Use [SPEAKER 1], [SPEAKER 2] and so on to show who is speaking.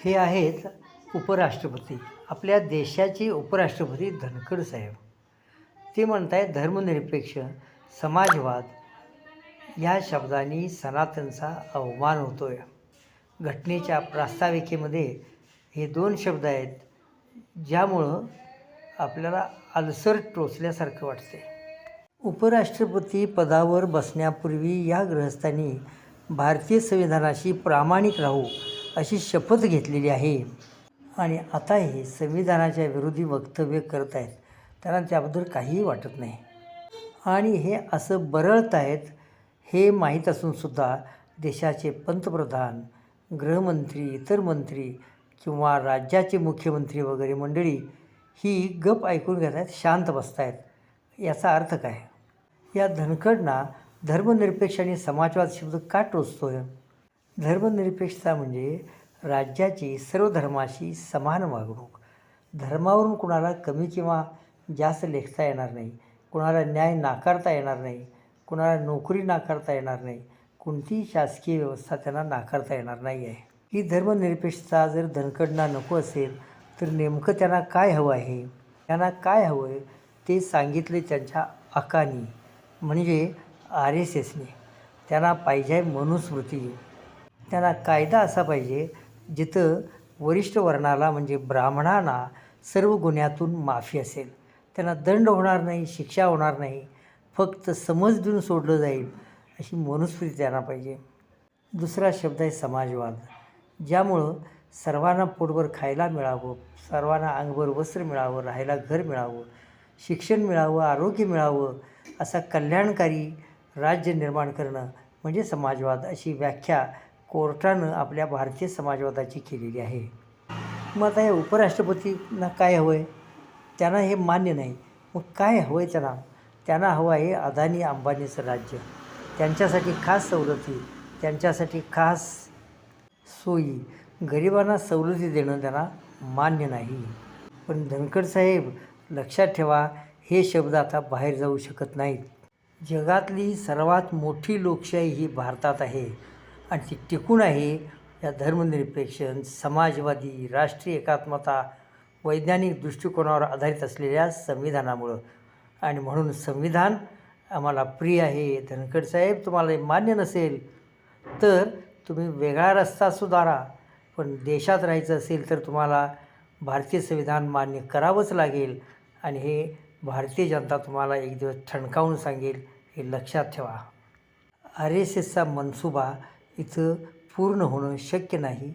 [SPEAKER 1] हे आहेत उपराष्ट्रपती. आपल्या देशाचे उपराष्ट्रपती धनखड साहेब. ते म्हणत आहेत धर्मनिरपेक्ष, समाजवाद या शब्दांनी सनातनचा अवमान होतो आहे. घटनेच्या प्रास्ताविकेमध्ये हे 2 शब्द आहेत, ज्यामुळं आपल्याला आलसर टोचल्यासारखं वाटते. उपराष्ट्रपती पदावर बसण्यापूर्वी या गृहस्थांनी भारतीय संविधानाशी प्रामाणिक राहू अशी शपथ घेतलेली आहे आणि आता हे संविधानाच्या विरोधी वक्तव्य करत आहेत. त्यांना त्याबद्दल काहीही वाटत नाही आणि हे असं बरळत आहेत हे माहीत असूनसुद्धा देशाचे पंतप्रधान, गृहमंत्री, इतर मंत्री किंवा राज्याचे मुख्यमंत्री वगैरे मंडळी ही गप ऐकून घेत आहेत, शांत बसत आहेत. याचा अर्थ काय? या धनखडना धर्मनिरपेक्ष आणि समाजवाद शब्द का टोचतो आहे? धर्मनिरपेक्षता म्हणजे राज्याची सर्व धर्माशी समान वागणूक. धर्मावरून कुणाला कमी किंवा जास्त लेखता येणार नाही, कुणाला न्याय नाकारता येणार नाही, कुणाला नोकरी नाकारता येणार नाही, कोणतीही शासकीय व्यवस्था त्यांना नाकारता येणार नाही आहे. ही धर्मनिरपेक्षता जर धनखडना नको असेल तर नेमकं त्यांना काय हवं आहे? त्यांना काय हवं आहे ते सांगितले त्यांच्या आकानी म्हणजे RSSने. त्यांना पाहिजे मनुस्मृती. त्यांना कायदा असा पाहिजे जिथं वरिष्ठ वर्णाला म्हणजे ब्राह्मणांना सर्व गुन्ह्यातून माफी असेल. त्यांना दंड होणार नाही, शिक्षा होणार नाही, फक्त समज देऊन सोडलं जाईल अशी मनुस्मृती त्यांना पाहिजे. दुसरा शब्द आहे समाजवाद, ज्यामुळं सर्वांना पोटभर खायला मिळावं, सर्वांना अंगभर वस्त्र मिळावं, राहायला घर मिळावं, शिक्षण मिळावं, आरोग्य मिळावं, असा कल्याणकारी राज्य निर्माण करणं म्हणजे समाजवाद अशी व्याख्या कोर्टानं आपल्या भारतीय समाजवादाची केलेली आहे. मग आता या उपराष्ट्रपतींना काय हवं आहे? त्यांना हे मान्य नाही. मग काय हवं आहे त्यांना? त्यांना हवं आहे अदानी अंबानीचं राज्य. त्यांच्यासाठी खास सवलती, त्यांच्यासाठी खास सोयी, गरिबांना सवलती देणं त्यांना मान्य नाही. पण धनखड साहेब लक्षात ठेवा, हे शब्द आता बाहेर जाऊ शकत नाहीत. जगातली सर्वात मोठी लोकशाही ही भारतात आहे आणि ती टिकून आहे या धर्मनिरपेक्ष, समाजवादी, राष्ट्रीय एकात्मता, वैज्ञानिक दृष्टिकोनावर आधारित असलेल्या संविधानामुळं. आणि म्हणून संविधान आम्हाला प्रिय आहे. धनखड साहेब, तुम्हाला मान्य नसेल तर तुम्ही वेगळा रस्ता सुधारा, पण देशात राहायचं असेल तर तुम्हाला भारतीय संविधान मान्य करावंच लागेल आणि हे भारतीय जनता तुम्हाला एक दिवस ठणकावून सांगेल, हे लक्षात ठेवा. RSSचा मनसुबा इथं पूर्ण होणं शक्य नाही.